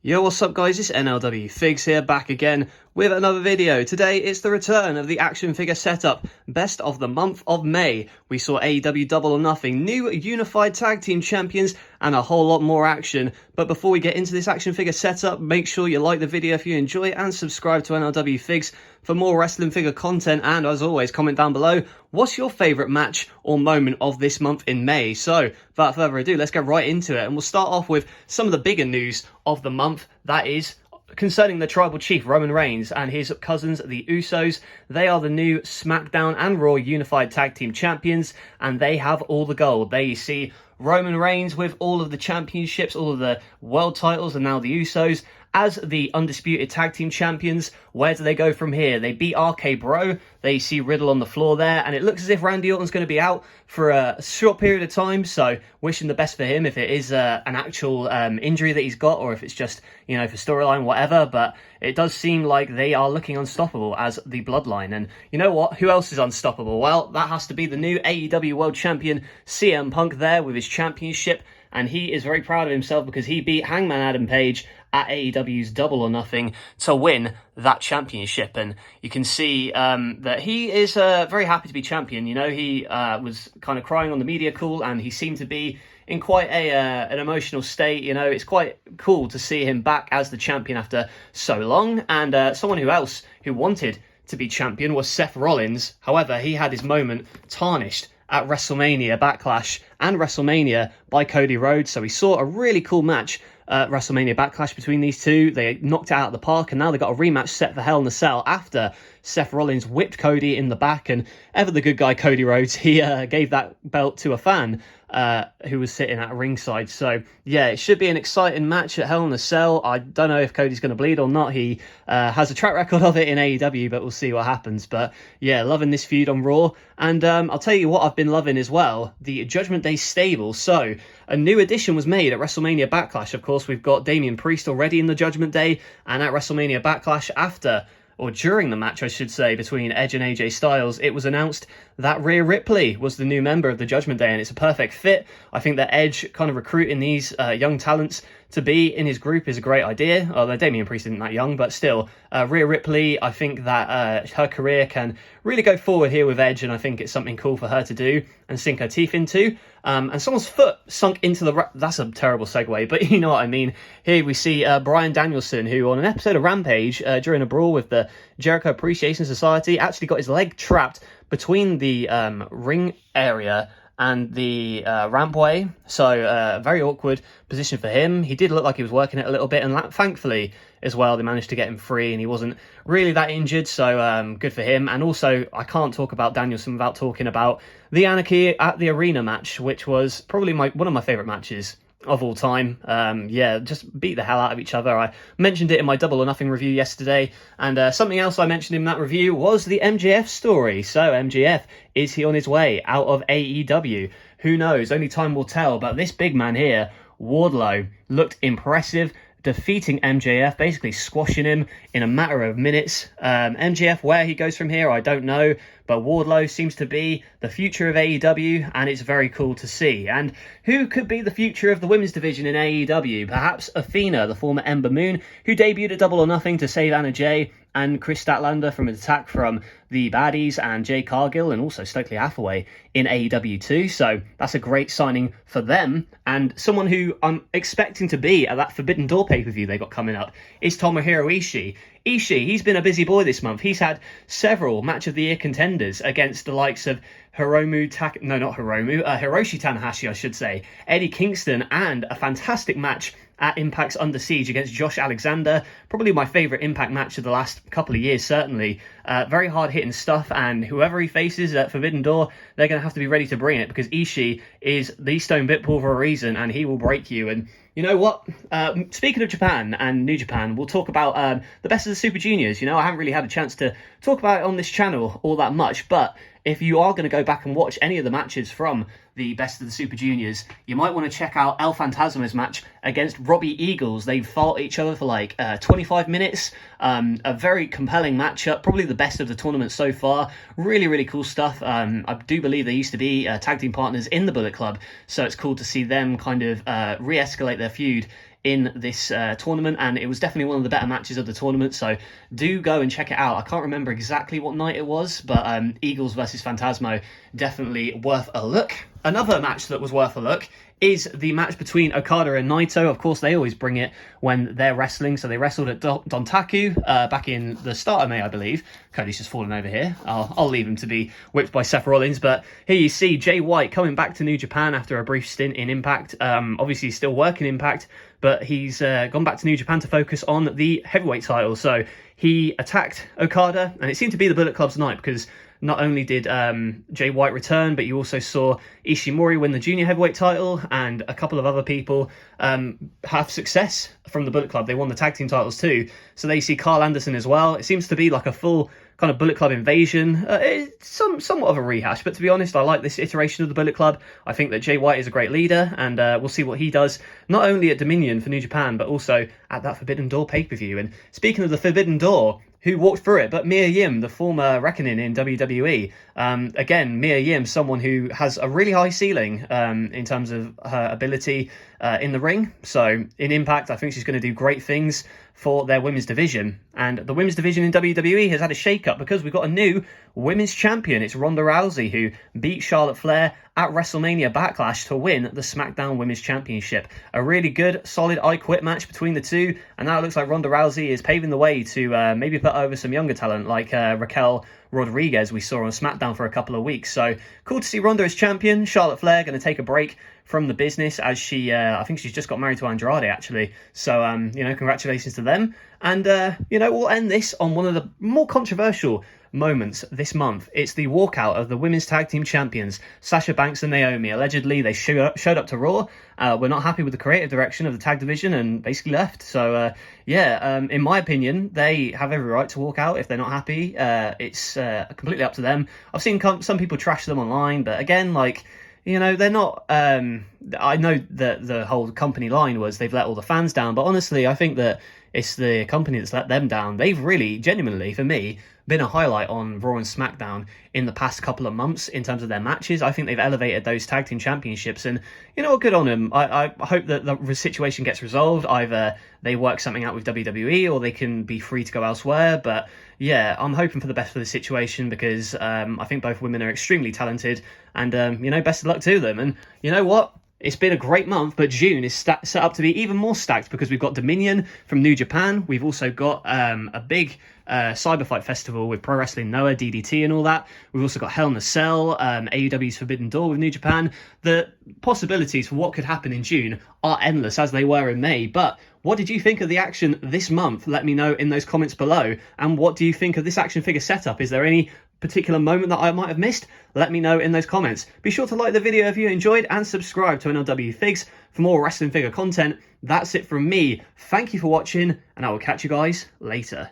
Yo, what's up guys, it's NLW Figs here, back again with another video. Today it's the return of the action figure setup, best of the month of May. We saw AEW Double or Nothing, new unified tag team champions, and a whole lot more action. But before we get into this action figure setup, make sure you like the video if you enjoy it and subscribe to NLW Figs for more wrestling figure content. And as always, comment down below, what's your favourite match or moment of this month in May? So without further ado, let's get right into it, and we'll start off with some of the bigger news of the month. That is concerning the tribal chief Roman Reigns and his cousins the Usos. They are the new SmackDown and Raw unified tag team champions, and they have all the gold. There you see Roman Reigns with all of the championships, all of the world titles, and now the Usos as the undisputed tag team champions. Where do they go from here? They beat RK Bro. They see Riddle on the floor there, and it looks as if Randy Orton's going to be out for a short period of time, so wishing the best for him if it is an actual injury that he's got, or if it's just, you know, for storyline, whatever. But it does seem like they are looking unstoppable as the Bloodline. And you know what? Who else is unstoppable? Well, that has to be the new AEW World Champion CM Punk there with his championship, and he is very proud of himself because he beat Hangman Adam Page at AEW's Double or Nothing to win that championship. And you can see that he is very happy to be champion. You know, he was kind of crying on the media call, and he seemed to be in quite an emotional state. You know, it's quite cool to see him back as the champion after so long. And someone who wanted to be champion was Seth Rollins. However, he had his moment tarnished at WrestleMania Backlash and WrestleMania by Cody Rhodes. So we saw a really cool match WrestleMania Backlash between these two. They knocked it out of the park, and now they've got a rematch set for Hell in a Cell after Seth Rollins whipped Cody in the back. And ever the good guy Cody Rhodes, he gave that belt to a fan who was sitting at ringside. So yeah, it should be an exciting match at Hell in a Cell. I don't know if Cody's going to bleed or not. He has a track record of it in AEW, but we'll see what happens. But yeah, loving this feud on Raw. And I'll tell you what I've been loving as well, the Judgment Day stable. So a new addition was made at WrestleMania Backlash. Of course, we've got Damian Priest already in the Judgment Day, and at WrestleMania Backlash after, or during the match, I should say, between Edge and AJ Styles, it was announced that Rhea Ripley was the new member of the Judgment Day, and it's a perfect fit. I think that Edge kind of recruiting these young talents to be in his group is a great idea. Although Damian Priest isn't that young, but still, Rhea Ripley, I think that her career can really go forward here with Edge, and I think it's something cool for her to do and sink her teeth into. And someone's foot sunk into the... That's a terrible segue, but you know what I mean. Here we see Bryan Danielson, who on an episode of Rampage, during a brawl with the Jericho Appreciation Society, actually got his leg trapped between the ring area and the rampway. So very awkward position for him. He did look like he was working it a little bit, and thankfully as well they managed to get him free, and he wasn't really that injured, so good for him. And also, I can't talk about Danielson without talking about the Anarchy at the Arena match, which was probably one of my favourite matches of all time. Yeah, just beat the hell out of each other. I mentioned it in my Double or Nothing review yesterday, and something else I mentioned in that review was the MJF story. So MJF, is he on his way out of AEW? Who knows? Only time will tell. But this big man here, Wardlow, looked impressive, defeating MJF, basically squashing him in a matter of minutes. MJF, where he goes from here, I don't know, but Wardlow seems to be the future of AEW, and it's very cool to see. And who could be the future of the women's division in AEW? Perhaps Athena, the former Ember Moon, who debuted at Double or Nothing to save Anna Jay and Chris Statlander from an attack from the Baddies and Jay Cargill, and also Stokely Hathaway in AEW too. So that's a great signing for them. And someone who I'm expecting to be at that Forbidden Door pay-per-view they got coming up is Tomohiro Ishii. He's been a busy boy this month. He's had several Match of the Year contenders against the likes of Hiroshi Tanahashi, I should say, Eddie Kingston, and a fantastic match at Impact's Under Siege against Josh Alexander. Probably my favourite Impact match of the last couple of years, certainly. Very hard-hitting stuff, and whoever he faces at Forbidden Door, they're going to have to be ready to bring it, because Ishii is the Stone Bitpool for a reason, and he will break you. And you know what? Speaking of Japan and New Japan, we'll talk about the best of the Super Juniors. You know, I haven't really had a chance to talk about it on this channel all that much, but if you are going to go back and watch any of the matches from the Best of the Super Juniors, you might want to check out El Phantasma's match against Robbie Eagles. They fought each other for like 25 minutes. A very compelling matchup, probably the best of the tournament so far. Really, really cool stuff. I do believe they used to be tag team partners in the Bullet Club, so it's cool to see them kind of re-escalate their feud in this tournament, and it was definitely one of the better matches of the tournament, so do go and check it out. I can't remember exactly what night it was, but Eagles versus Phantasma, definitely worth a look. Another match that was worth a look is the match between Okada and Naito. Of course, they always bring it when they're wrestling. So they wrestled at Dontaku back in the start of May, I believe. Cody's just fallen over here. I'll leave him to be whipped by Seth Rollins. But here you see Jay White coming back to New Japan after a brief stint in Impact. Obviously, he's still working Impact, but he's gone back to New Japan to focus on the heavyweight title. So he attacked Okada, and it seemed to be the Bullet Club's night, because not only did Jay White return, but you also saw Ishii win the junior heavyweight title, and a couple of other people have success from the Bullet Club. They won the tag team titles too. So they see Carl Anderson as well. It seems to be like a full kind of Bullet Club invasion. It's somewhat of a rehash, but to be honest, I like this iteration of the Bullet Club. I think that Jay White is a great leader, and we'll see what he does, not only at Dominion for New Japan, but also at that Forbidden Door pay-per-view. And speaking of the Forbidden Door, who walked through it but Mia Yim, the former Reckoning in WWE. Again, Mia Yim, someone who has a really high ceiling in terms of her ability in the ring. So in Impact, I think she's going to do great things for their women's division. And the women's division in WWE has had a shake-up because we've got a new women's champion. It's Ronda Rousey, who beat Charlotte Flair at WrestleMania Backlash to win the SmackDown Women's Championship. A really good, solid I Quit match between the two, and now it looks like Ronda Rousey is paving the way to maybe put over some younger talent like Raquel Rodriguez we saw on SmackDown for a couple of weeks. So cool to see Ronda as champion. Charlotte Flair going to take a break from the business as she, I think she's just got married to Andrade actually. So, congratulations to them. And, we'll end this on one of the more controversial moments this month. It's the walkout of the women's tag team champions, Sasha Banks and Naomi. Allegedly, they showed up to Raw. We're not happy with the creative direction of the tag division and basically left. So, in my opinion, they have every right to walk out if they're not happy. It's completely up to them. I've seen some people trash them online, but again, they're not... I know that the whole company line was they've let all the fans down, but honestly, I think that it's the company that's let them down. They've really, genuinely, for me, been a highlight on Raw and SmackDown in the past couple of months in terms of their matches. I think they've elevated those tag team championships, and good on them. I hope that the situation gets resolved. Either they work something out with WWE or they can be free to go elsewhere. But yeah, I'm hoping for the best for the situation, because I think both women are extremely talented, and best of luck to them. And you know what? It's been a great month, but June is set up to be even more stacked because we've got Dominion from New Japan. We've also got a big Cyberfight festival with Pro Wrestling Noah, DDT and all that. We've also got Hell in a Cell, AEW's Forbidden Door with New Japan. The possibilities for what could happen in June are endless, as they were in May. But what did you think of the action this month? Let me know in those comments below. And what do you think of this action figure setup? Is there any particular moment that I might have missed? Let me know in those comments. Be sure to like the video if you enjoyed, and subscribe to NLW Figs for more wrestling figure content. That's it from me. Thank you for watching, and I will catch you guys later.